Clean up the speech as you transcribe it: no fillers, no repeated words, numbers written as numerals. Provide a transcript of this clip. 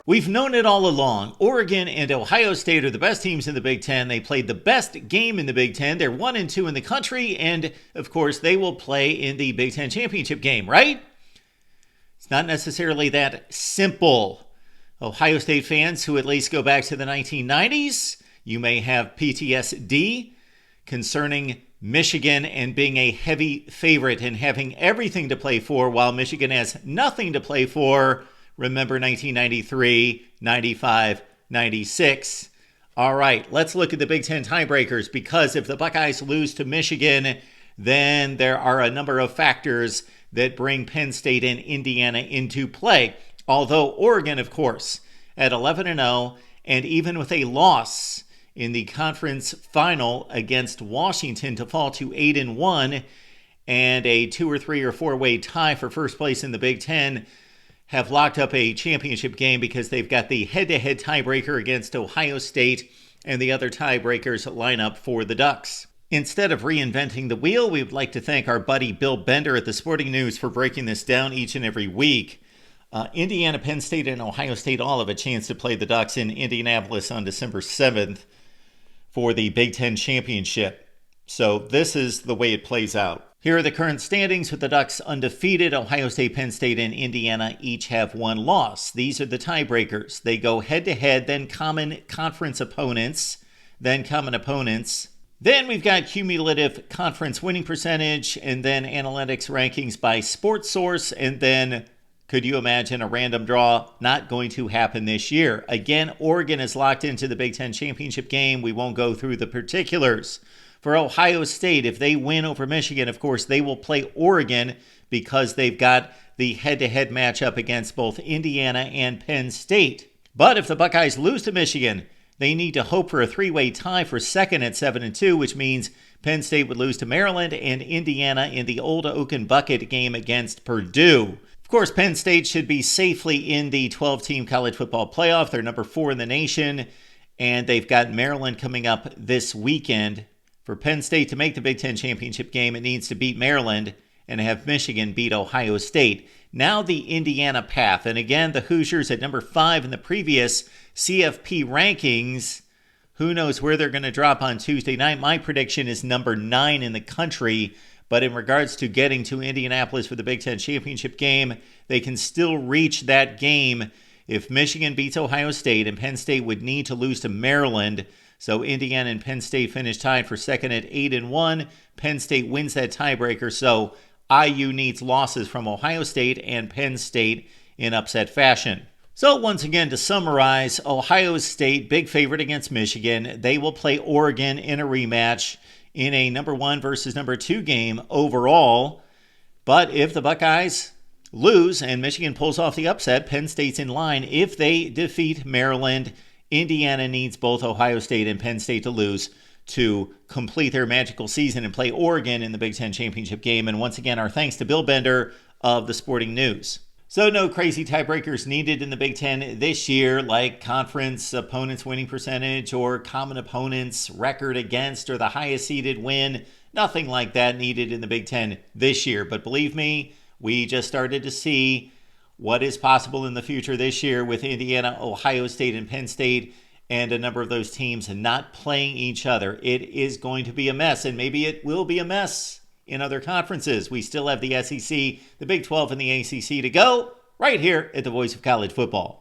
We've known it all along. Oregon and Ohio State are the best teams in the Big Ten. They played the best game in the Big Ten. They're 1-2 in the country, and of course, they will play in the Big Ten championship game, right? It's not necessarily that simple. Ohio State fans who at least go back to the 1990s, you may have PTSD concerning Michigan and being a heavy favorite and having everything to play for while Michigan has nothing to play for. Remember 1993, 95, 96. All right, let's look at the Big Ten tiebreakers, because if the Buckeyes lose to Michigan, then there are a number of factors that bring Penn State and Indiana into play. Although Oregon, of course, at 11-0, and even with a loss in the conference final against Washington to fall to 8-1 and a 2 or 3 or 4-way tie for first place in the Big Ten, have locked up a championship game because they've got the head-to-head tiebreaker against Ohio State, and the other tiebreakers line up for the Ducks. Instead of reinventing the wheel, we would like to thank our buddy Bill Bender at the Sporting News for breaking this down each and every week. Indiana, Penn State, and Ohio State all have a chance to play the Ducks in Indianapolis on December 7th for the Big Ten championship. So this is the way it plays out. Here are the current standings with the Ducks undefeated. Ohio State, Penn State, and Indiana each have one loss. These are the tiebreakers. They go head-to-head, then common conference opponents, then common opponents. Then we've got cumulative conference winning percentage, and then analytics rankings by sports source, and then could you imagine a random draw? Not going to happen this year. Again, Oregon is locked into the Big Ten championship game. We won't go through the particulars. For Ohio State, if they win over Michigan, of course, they will play Oregon because they've got the head-to-head matchup against both Indiana and Penn State. But if the Buckeyes lose to Michigan, they need to hope for a 3-way tie for second at 7-2, which means Penn State would lose to Maryland and Indiana in the Old Oaken Bucket game against Purdue. Of course, Penn State should be safely in the 12-team college football playoff. They're number 4 in the nation, and they've got Maryland coming up this weekend. For Penn State to make the Big Ten championship game, it needs to beat Maryland and have Michigan beat Ohio State. Now the Indiana path. And again, the Hoosiers at number 5 in the previous CFP rankings. Who knows where they're going to drop on Tuesday night? My prediction is number 9 in the country. But in regards to getting to Indianapolis for the Big Ten championship game, they can still reach that game if Michigan beats Ohio State, and Penn State would need to lose to Maryland. So Indiana and Penn State finish tied for second at 8-1. Penn State wins that tiebreaker. So IU needs losses from Ohio State and Penn State in upset fashion. So once again, to summarize, Ohio State, big favorite against Michigan. They will play Oregon in a rematch in a number 1 versus number 2 game overall. But if the Buckeyes lose and Michigan pulls off the upset, Penn State's in line. If they defeat Maryland, Indiana needs both Ohio State and Penn State to lose to complete their magical season and play Oregon in the Big Ten championship game. And once again, our thanks to Bill Bender of the Sporting News. So no crazy tiebreakers needed in the Big Ten this year, like conference opponents winning percentage or common opponents record against or the highest seeded win. Nothing like that needed in the Big Ten this year. But believe me, we just started to see what is possible in the future this year with Indiana, Ohio State, and Penn State, and a number of those teams not playing each other. It is going to be a mess, and maybe it will be a mess in other conferences. We still have the SEC, the Big 12, and the ACC to go right here at the Voice of College Football.